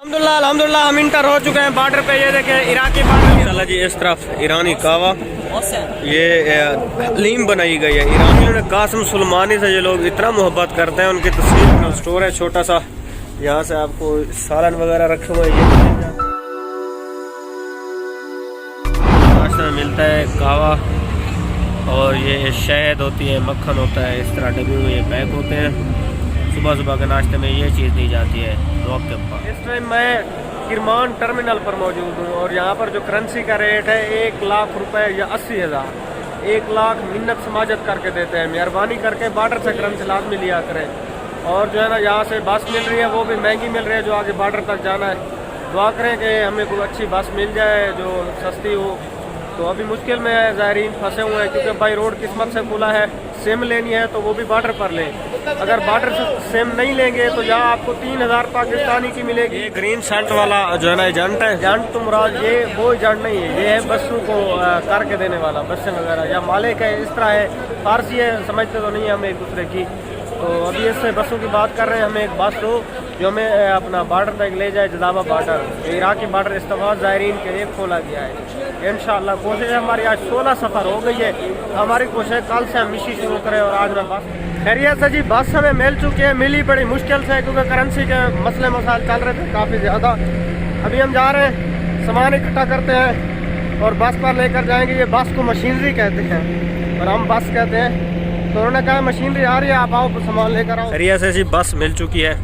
अल्हम्दुलिल्लाह अल्हम्दुलिल्लाह हम इंटर हो चुके हैं बॉर्डर पे। ये देखें इराकी बॉर्डर। चला जी इस तरफ ईरानी कहवा, ये हलीम बनाई गई है। ईरानियों ने कासिम सुलेमानी से ये लोग इतना मोहब्बत करते हैं, उनकी तस्वीर का स्टोर है छोटा सा। यहाँ से आपको सालन वगैरह रखे हुए हैं। नाश्ते में मिलता है कहवा और ये शहद होती है, मक्खन होता है, इस तरह डब्बे में ये पैक होते हैं। सुबह सुबह के नाश्ते में ये चीज़ दी जाती है वक्त पर। इस टाइम मैं किरमान टर्मिनल पर मौजूद हूँ और यहाँ पर जो करेंसी का रेट है 1 लाख रुपए या 80,000। 1 लाख मिन्नत समाजत करके देते हैं। मेहरबानी करके बॉर्डर से करेंसी लाजमी लिया करें। और जो है ना यहाँ से बस मिल रही है वो भी महंगी मिल रही है, जो आगे बॉर्डर तक जाना है। दुआ करें कि हमें कोई अच्छी बस मिल जाए जो सस्ती हो। तो अभी मुश्किल में है, ज़ायरीन फंसे हुए हैं क्योंकि भाई रोड किस्मत से खुला है। सिम लेनी है तो वो भी बॉर्डर पर लें। अगर बॉर्डर से सिम नहीं लेंगे तो यहाँ आपको 3,000 पाकिस्तानी की मिलेगी। ये ग्रीन शर्ट वाला जो है ना एजेंट है। एजेंट तो मुराद ये वो एजेंट नहीं है, ये है बसों को करके देने वाला, बसें वगैरह या मालिक है, इस तरह है। फारसी है, समझते तो नहीं हम एक दूसरे की। तो अभी इससे बसों की बात कर रहे हैं। हमें एक बस हो जो हमें अपना बॉर्डर तक ले जाए, जदाबा बॉर्डर। इराकी बॉर्डर इस्तेमाल ज़ायरीन के लिए खोला गया है। इंशाअल्लाह कोशिश है हमारी, आज 16 सफ़र हो गई है। हमारी कोशिश कल से हम मिशी शुरू करें और आज मैं बस खैरियत से जी बस हमें मिल चुकी है। मिली बड़ी मुश्किल से क्योंकि करेंसी के मसले मसाइल चल रहे थे काफ़ी ज़्यादा। अभी हम जा रहे हैं, सामान इकट्ठा करते हैं और बस पर लेकर जाएंगे। ये बस को मशीनरी कहते हैं और हम बस कहते हैं। तो उन्होंने कहा मशीनरी आ रही है, आप आओ सामान लेकर आओ। खैरियत से जी बस मिल चुकी है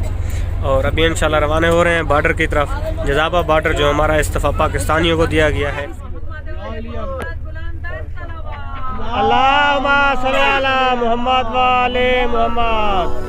और अभी इंशाल्लाह रवाना हो रहे हैं बॉर्डर की तरफ। जदाबा बॉर्डर जो हमारा इस्तीफ़ा पाकिस्तानियों को दिया गया है। अल्लाहुम्मा सल्ली अला मुहम्मद व आले मुहम्मद।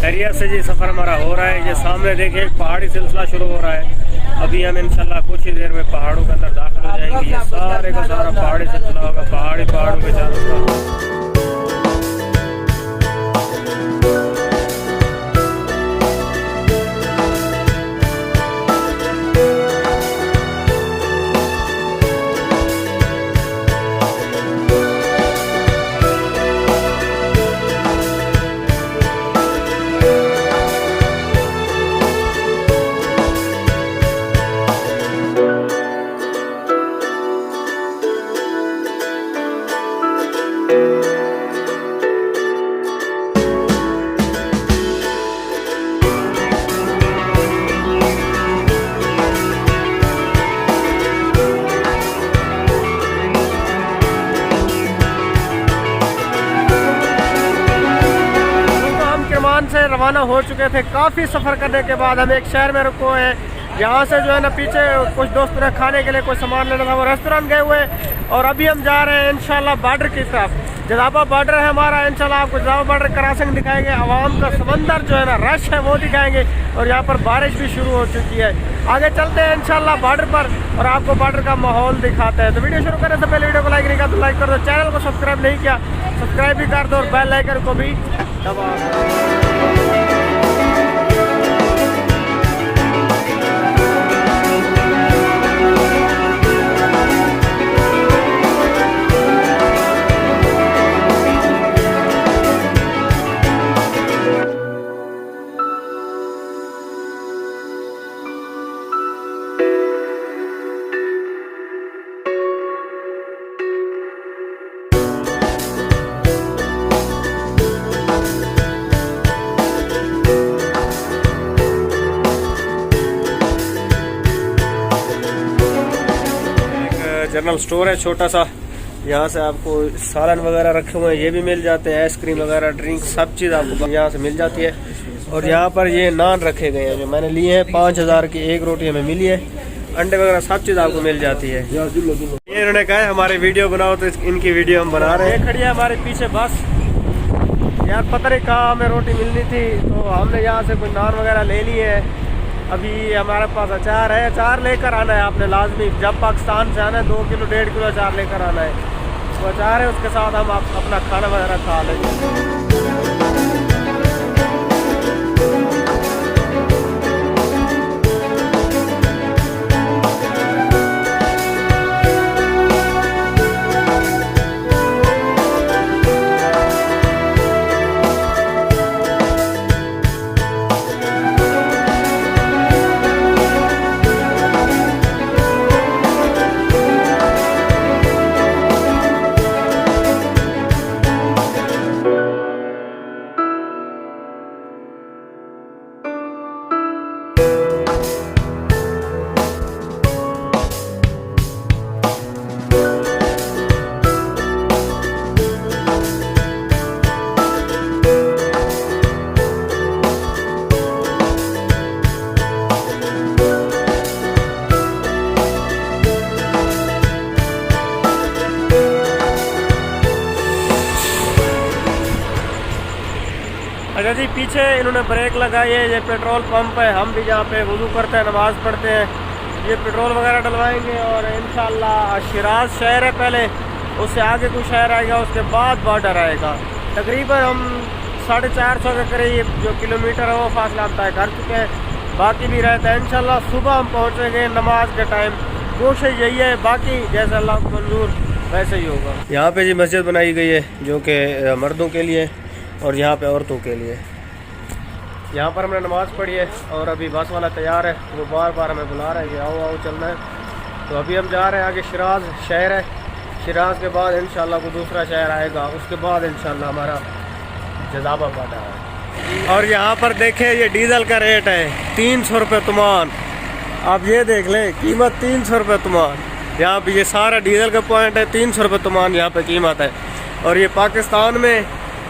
खैरियत से जी सफ़र हमारा हो रहा है। ये सामने देखिए पहाड़ी सिलसिला शुरू हो रहा है। अभी हम इंशाल्लाह कुछ ही देर में पहाड़ों के अंदर दाखिल हो जाएंगे। ये सारे का सारा पहाड़ी सिलसिला होगा, पहाड़ों के चारों तरफ। से रवाना हो चुके थे। काफ़ी सफ़र करने के बाद हम एक शहर में रुको हैं। यहाँ से जो है ना पीछे कुछ दोस्तों ने खाने के लिए कुछ सामान लेना था, वो रेस्टोरेंट गए हुए और अभी हम जा रहे हैं इंशाल्लाह बॉर्डर की तरफ। जदाबा बॉर्डर है हमारा। इंशाल्लाह आपको जदाबा बॉर्डर क्रॉसिंग दिखाएंगे, आवाम का समंदर जो है ना रश है वो दिखाएंगे और यहाँ पर बारिश भी शुरू हो चुकी है। आगे चलते हैं इंशाल्लाह बॉर्डर पर और आपको बॉर्डर का माहौल दिखाते हैं। तो वीडियो शुरू करने से पहले वीडियो को लाइक नहीं किया तो लाइक कर दो, चैनल को सब्सक्राइब नहीं किया सब्सक्राइब भी कर दो और बेल आइकन को भी दबा दो। जनरल स्टोर है छोटा सा, यहाँ से आपको सालन वगैरह रखे हुए हैं ये भी मिल जाते हैं, आइसक्रीम वगैरह ड्रिंक सब चीज़ आपको यहाँ से मिल जाती है। और यहाँ पर ये नान रखे गए हैं जो मैंने लिए हैं, 5000 की एक रोटी हमें मिली है, अंडे वगैरह सब चीज़ आपको मिल जाती है। ये इन्होंने कहा है हमारी वीडियो बनाओ, तो इनकी वीडियो हम बना रहे हैं। खड़ी है हमारे पीछे बस, यार पता नहीं कहाँ हमें रोटी मिलनी थी, तो हमने यहाँ से कुछ नान वगैरह ले लिए है। अभी हमारे पास अचार है, अचार लेकर आना है आपने लाजमी, जब पाकिस्तान से आना है 2 किलो 1.5 किलो अचार लेकर आना है। तो अचार है, उसके साथ हम अपना खाना वगैरह खा लेंगे। अच्छा जी, पीछे इन्होंने ब्रेक लगाई है, ये पेट्रोल पंप है, हम भी यहाँ पे वुज़ू करते हैं, नमाज़ पढ़ते हैं, ये पेट्रोल वगैरह डलवाएंगे और इंशाल्लाह शिराज शहर है पहले, उससे आगे कोई शहर आएगा, उसके बाद बॉर्डर आएगा। तकरीबन हम 450 के करीब जो किलोमीटर है वो फासला तय कर चुके हैं, बाकी भी रहता है। इंशाल्लाह सुबह हम पहुँचेंगे नमाज के टाइम, कोशिश यही है, बाकी जैसे अल्लाह को मंजूर वैसे ही होगा। यहाँ पे जी मस्जिद बनाई गई है जो कि मर्दों के लिए और यहाँ पे औरतों के लिए। यहाँ पर हमने नमाज़ पढ़ी है और अभी बस वाला तैयार है, वो बार बार हमें बुला रहा है कि आओ आओ चलना है। तो अभी हम जा रहे हैं, आगे शिराज शहर है, शिराज के बाद इंशाल्लाह को दूसरा शहर आएगा, उसके बाद इंशाल्लाह हमारा जज़ाबाबाद है। और यहाँ पर देखें ये डीज़ल का रेट है 300 रुपये तुमान, आप ये देख लें कीमत 300 रुपये तुमान। यहाँ पे ये सारा डीज़ल का पॉइंट है, 300 रुपये तुमान यहाँ पे कीमत है, और ये पाकिस्तान में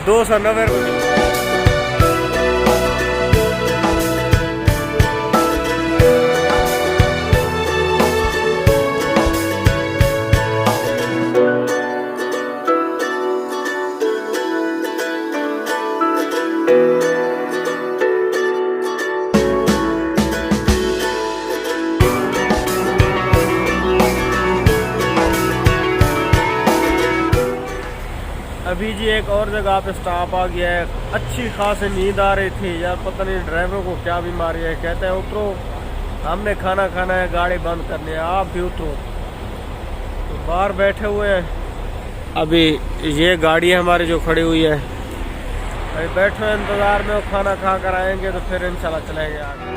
290 रुपये। अभी जी एक और जगह पे स्टॉप आ गया है, अच्छी खासी नींद आ रही थी यार, पता नहीं ड्राइवर को क्या बीमारी है, कहते हैं उतरो, हमने खाना खाना है, गाड़ी बंद करनी है, आप भी उतरो। तो बाहर बैठे हुए हैं, अभी ये गाड़ी है हमारी जो खड़ी हुई है, अभी बैठे हुए इंतज़ार में, वो खाना खा कर आएंगे तो फिर इंशाल्लाह चलेंगे आगे।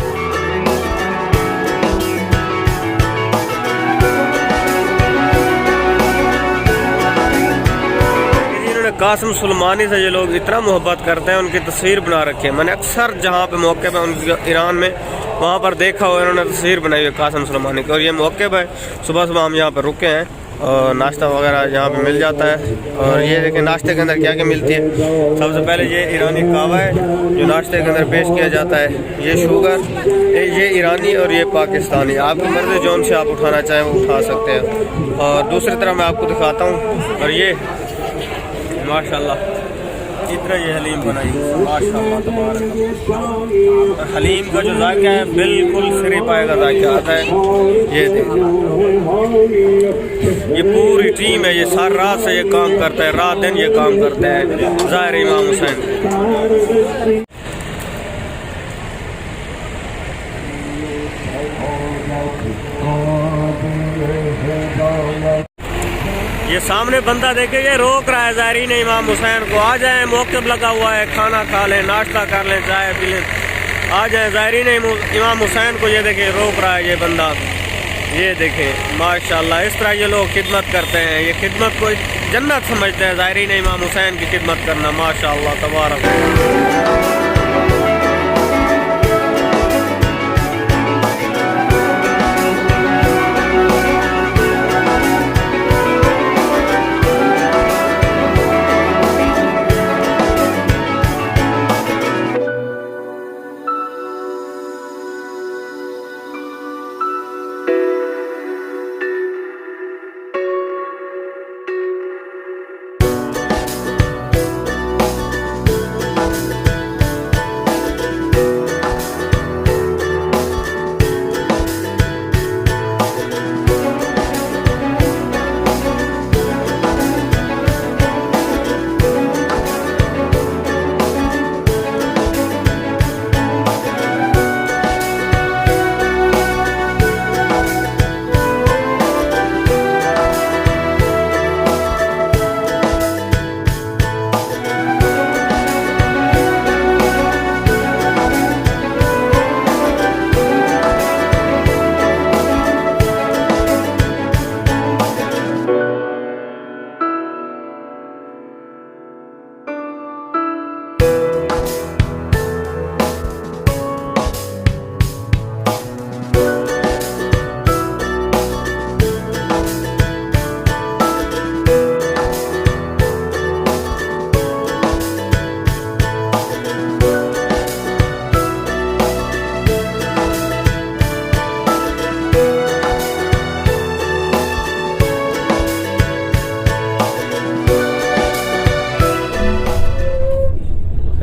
कासिम सुलेमानी से ये लोग इतना मोहब्बत करते हैं, उनकी तस्वीर बना रखी है। मैंने अक्सर जहाँ पे मौके पे उनकी ईरान में वहाँ पर देखा हुआ, इन्होंने तस्वीर बनाई हुई है कासिम सुलेमानी की। और ये मौके पे सुबह सुबह हम यहाँ पर रुके हैं और नाश्ता वगैरह यहाँ पे मिल जाता है। और ये देखिए नाश्ते के अंदर क्या क्या मिलती है। सबसे पहले ये ईरानी कहवा है जो नाश्ते के अंदर पेश किया जाता है, ये शुगर, ये ईरानी और ये पाकिस्तानी, आपकी मर्ज़ी जौन से आप उठाना चाहें वो उठा सकते हैं। और दूसरी तरह मैं आपको दिखाता हूँ, और ये माशाल्लाह इतना ये हलीम बनाई माशाल्लाह तबारक। हलीम का जो जायका है बिल्कुल सिरे पाए का जायका आता है। ये देखिए ये पूरी टीम है, ये सारी रात से ये काम करता है, रात दिन ये काम करता है ज़ाहिर इमाम हुसैन। ये सामने बंदा देखे ये रोक रहा है ज़ायरीन इमाम हुसैन को, आ जाएं, मौके पर लगा हुआ है, खाना खा लें, नाश्ता कर लें, चाय पी लें, आ जाएं। ज़ायरीन इमाम हुसैन को ये देखें रोक रहा है ये बंदा, ये देखें माशाल्लाह। इस तरह ये लोग खिदमत करते हैं, ये खिदमत को जन्नत समझते हैं, ज़ायरीन इमाम हुसैन की खिदमत करना माशाल्लाह तबारक।